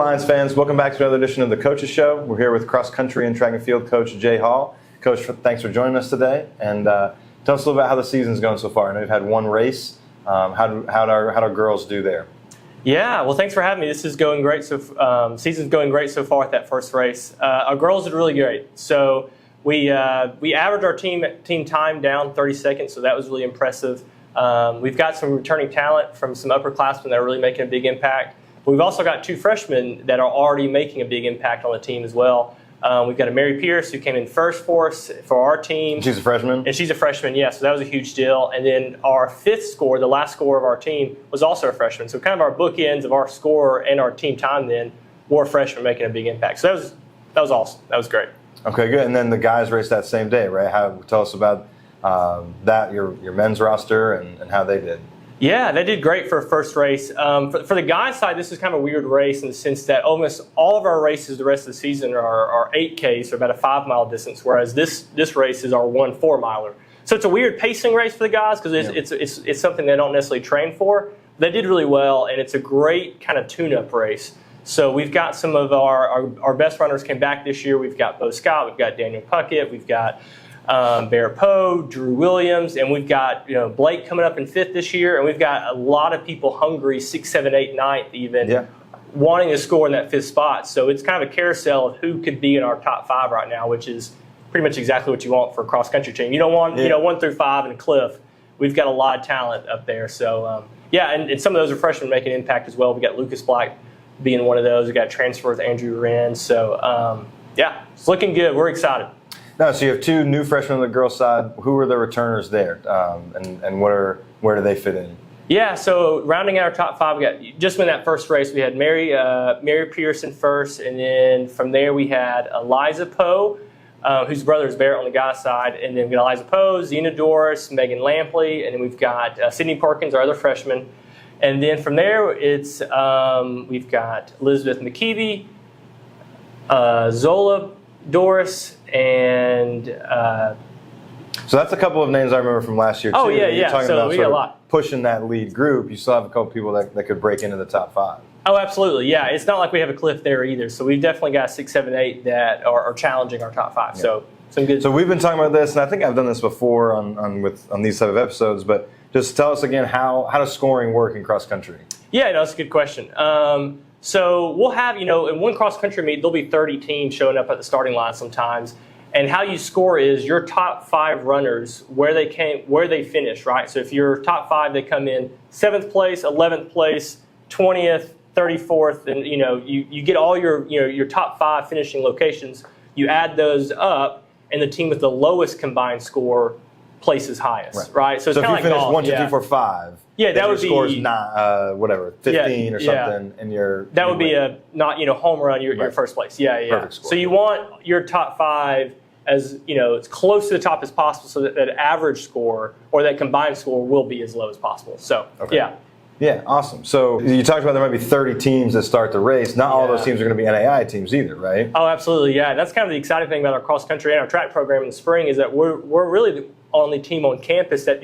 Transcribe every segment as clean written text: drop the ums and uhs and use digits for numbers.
Lions fans, welcome back to another edition of the Coaches Show. We're here with cross country and track and field coach Jay Hall. Coach, thanks for joining us today, and tell us a little about how the season's going so far. I know you've had one race. How do our girls do there? Yeah, well, thanks for having me. This is going great. So season's going great so far at that first race. Our girls did really great. So we averaged our team time down 30 seconds, so that was really impressive. We've got some returning talent from some upperclassmen that are really making a big impact. But we've also got two freshmen that are already making a big impact on the team as well. We've got a Mary Pierce who came in first for us for our team. She's a freshman? And she's a freshman, yeah, so that was a huge deal. And then our fifth scorer, the last scorer of our team, was also a freshman. So kind of our bookends of our scorer and our team time then were freshmen making a big impact. So that was awesome. That was great. Okay, good. And then the guys raced that same day, right? Tell us about that, your men's roster, and how they did. Yeah, they did great for a first race. For the guys' side, this is kind of a weird race in the sense that almost all of our races the rest of the season are 8Ks, so about a 5-mile distance, whereas this race is our 1 4-miler. So it's a weird pacing race for the guys because it's something they don't necessarily train for. They did really well, and it's a great kind of tune-up race. So we've got some of our best runners came back this year. We've got Bo Scott, we've got Daniel Puckett, we've got Bear Poe, Drew Williams, and we've got Blake coming up in 5th this year, and we've got a lot of people hungry 6th, 7th, 8th, 9th even, wanting to score in that 5th spot. So it's kind of a carousel of who could be in our top 5 right now, which is pretty much exactly what you want for a cross country team. You don't want 1 through 5 and a cliff. We've got a lot of talent up there. So and some of those are freshmen making an impact as well. We got Lucas Black being one of those. We got transfers Andrew Wren. So it's looking good. We're excited. No, so you have 2 new freshmen on the girls' side. Who are the returners there, and where do they fit in? Yeah, so rounding out our top 5, we got just in that first race we had Mary Pearson first, and then from there we had Eliza Poe, whose brother is Barrett on the guy's side, and then we got Eliza Poe, Zena Doris, Megan Lampley, and then we've got Sydney Perkins, our other freshman, and then from there it's we've got Elizabeth McKeevy, Zola Doris, and so that's a couple of names I remember from last year too. Oh yeah. You're talking so about we sort got a of lot. Pushing that lead group. You still have a couple people that could break into the top 5. Oh, absolutely. Yeah, it's not like we have a cliff there either. So we've definitely got 6, 7, 8 that are challenging our top 5. Yeah. So some good. So we've been talking about this, and I think I've done this before on these type of episodes. But just tell us again how does scoring work in cross country? Yeah, that's a good question. So we'll have, in one cross-country meet, there'll be 30 teams showing up at the starting line sometimes. And how you score is your top 5 runners, where they finish, right? So if your top 5, they come in 7th place, 11th place, 20th, 34th, and, you get all your top 5 finishing locations. You add those up, and the team with the lowest combined score places highest, right? So if you finish golf, 1, 2, 3, 4, 5, that would be scores not 15 or something, and that would be a home run. Your first place, Perfect score. So you want your top 5 as as close to the top as possible, so that average score or that combined score will be as low as possible. So Yeah, awesome. So you talked about there might be 30 teams that start the race. Not all those teams are going to be NAI teams either, right? Oh, absolutely, yeah. That's kind of the exciting thing about our cross country and our track program in the spring is that we're really the only team on campus that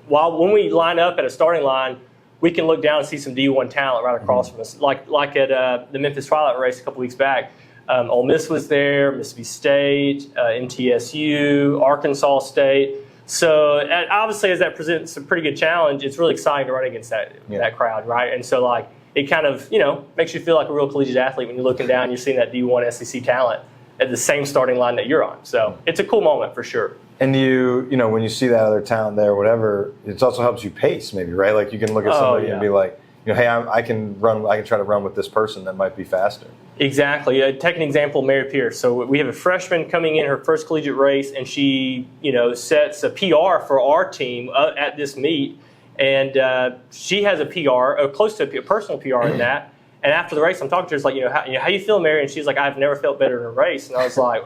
when we line up at a starting line, we can look down and see some D1 talent right across from us, like at the Memphis Twilight race a couple weeks back. Ole Miss was there, Mississippi State, MTSU, Arkansas State. So obviously, as that presents a pretty good challenge, it's really exciting to run against that crowd, right? And so it kind of makes you feel like a real collegiate athlete when you're looking down and you're seeing that D1 SEC talent at the same starting line that you're on. So it's a cool moment for sure. And when you see that other talent there, whatever, it also helps you pace, maybe, right? Like you can look at somebody and be like, hey, I can try to run with this person that might be faster. Exactly. Take an example, Mary Pierce. So we have a freshman coming in her first collegiate race, and she, sets a PR for our team at this meet, and she has a PR, close to a personal PR in that. And after the race, I'm talking to her, it's like, how you feel, Mary? And she's like, I've never felt better in a race. And I was like,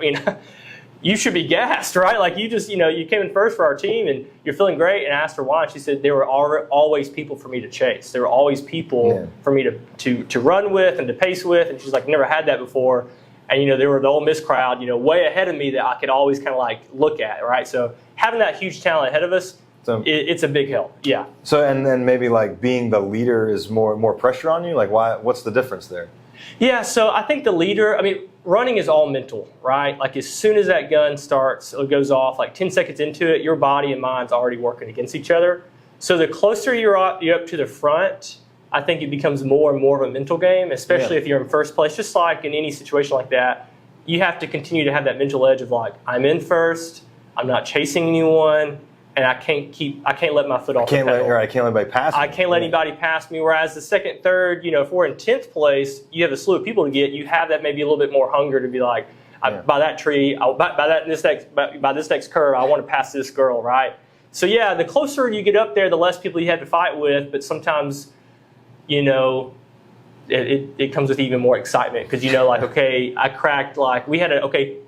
you should be gassed, right? Like you just, you came in first for our team and you're feeling great. And I asked her why. And she said, there were always people for me to chase. There were always people for me to run with and to pace with. And she's like, never had that before. And, there were the Ole Miss crowd, way ahead of me that I could always kind of look at, right? So having that huge talent ahead of us, it's a big help. Yeah. So, and then maybe being the leader is more pressure on you? Why? What's the difference there? Yeah, so I think the leader, running is all mental, right? Like as soon as that gun starts, it goes off, like 10 seconds into it, your body and mind's already working against each other. So the closer you're up to the front, I think it becomes more and more of a mental game, especially if you're in first place. Just like in any situation like that, you have to continue to have that mental edge of like, I'm in first, I'm not chasing anyone, and I can't let my foot off the pedal. I can't let anybody pass me. I can't let anybody pass me. Whereas the second, third, if we're in 10th place, you have a slew of people to get. You have that maybe a little bit more hunger to be like, by that tree, by this next curve, I want to pass this girl, right? So yeah, the closer you get up there, the less people you have to fight with. But sometimes, it comes with even more excitement because okay, I cracked we had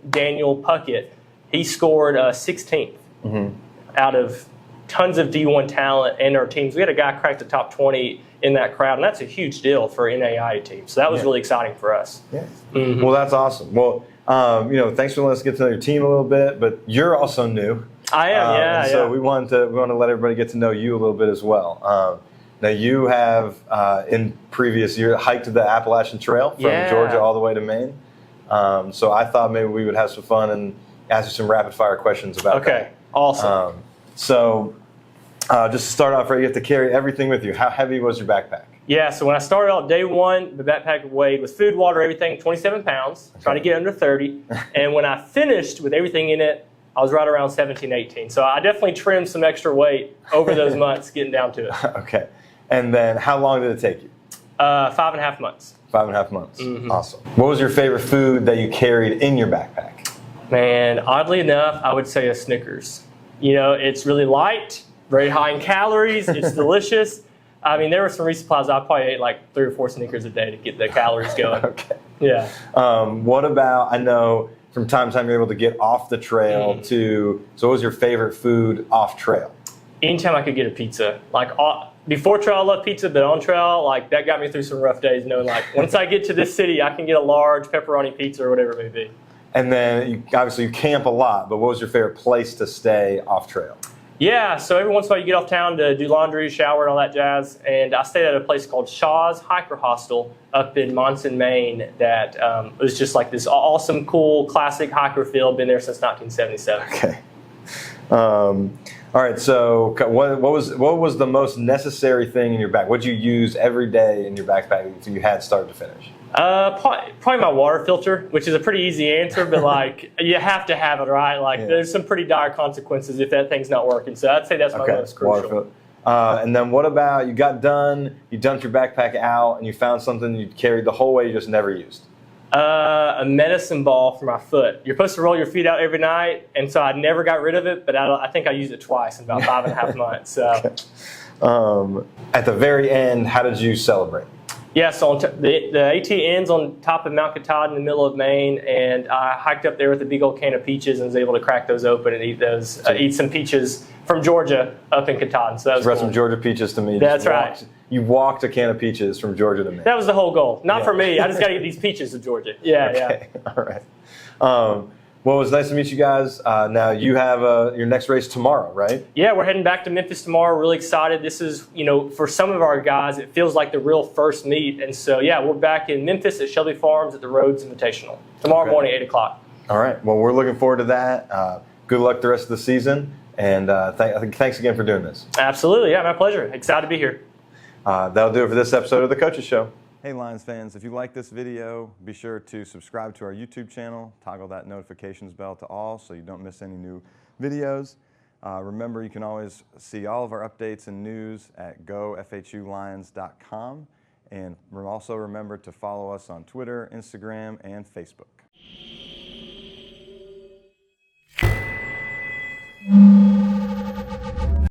Daniel Puckett, he scored 16th. Out of tons of D1 talent in our teams. We had a guy crack the top 20 in that crowd, and that's a huge deal for an NAIA team. So that was really exciting for us. Yeah. Well, that's awesome. Well, thanks for letting us get to know your team a little bit, but you're also new. I am, So we want to let everybody get to know you a little bit as well. Now you have, in previous years, hiked the Appalachian Trail from Georgia all the way to Maine. So I thought maybe we would have some fun and ask you some rapid fire questions about that. Okay, awesome. So just to start off, right, you have to carry everything with you. How heavy was your backpack? Yeah, so when I started out day one, the backpack weighed with food, water, everything, 27 pounds. Trying to get under 30. And when I finished with everything in it, I was right around 17, 18. So I definitely trimmed some extra weight over those months getting down to it. Okay. And then how long did it take you? 5.5 months. 5.5 months. Awesome. What was your favorite food that you carried in your backpack? Man, oddly enough, I would say a Snickers. It's really light, very high in calories. It's delicious. There were some resupplies. I probably ate like 3 or 4 Snickers a day to get the calories going. Okay. Yeah. What about, I know from time to time you're able to get off the trail so what was your favorite food off trail? Anytime I could get a pizza. Before trail, I love pizza, but on trail, that got me through some rough days knowing once I get to this city, I can get a large pepperoni pizza or whatever it may be. And then, obviously, you camp a lot, but what was your favorite place to stay off trail? Yeah, so every once in a while you get off town to do laundry, shower, and all that jazz. And I stayed at a place called Shaw's Hiker Hostel up in Monson, Maine that was just like this awesome, cool, classic hiker field. Been there since 1977. Okay. All right, so what was the most necessary thing in your bag? What did you use every day in your backpack that you had start to finish? Probably my water filter, which is a pretty easy answer, but you have to have it, right? There's some pretty dire consequences if that thing's not working. So I'd say that's my most crucial. And then what about you got done, you dumped your backpack out, and you found something you carried the whole way you just never used? A medicine ball for my foot. You're supposed to roll your feet out every night, and so I never got rid of it, but I think I used it twice in about 5.5 months. So. Okay. At the very end, how did you celebrate? Yeah, so the AT ends on top of Mount Katahdin in the middle of Maine, and I hiked up there with a big old can of peaches and was able to crack those open and eat those. Eat some peaches from Georgia up in Katahdin. So that was brought cool. Some Georgia peaches to me. That's right. You walked a can of peaches from Georgia to Maine. That was the whole goal. Not for me. I just got to get these peaches to Georgia. Yeah, okay. Yeah. All right. Well, it was nice to meet you guys. Now you have your next race tomorrow, right? Yeah, we're heading back to Memphis tomorrow. Really excited. This is, for some of our guys, it feels like the real first meet. And so, yeah, we're back in Memphis at Shelby Farms at the Rhodes Invitational tomorrow morning, 8 o'clock. All right. Well, we're looking forward to that. Good luck the rest of the season. And thanks again for doing this. Absolutely. Yeah, my pleasure. Excited to be here. That'll do it for this episode of The Coaches Show. Hey Lions fans, if you like this video, be sure to subscribe to our YouTube channel, toggle that notifications bell to all so you don't miss any new videos. Remember, you can always see all of our updates and news at gofhulions.com. And also remember to follow us on Twitter, Instagram, and Facebook.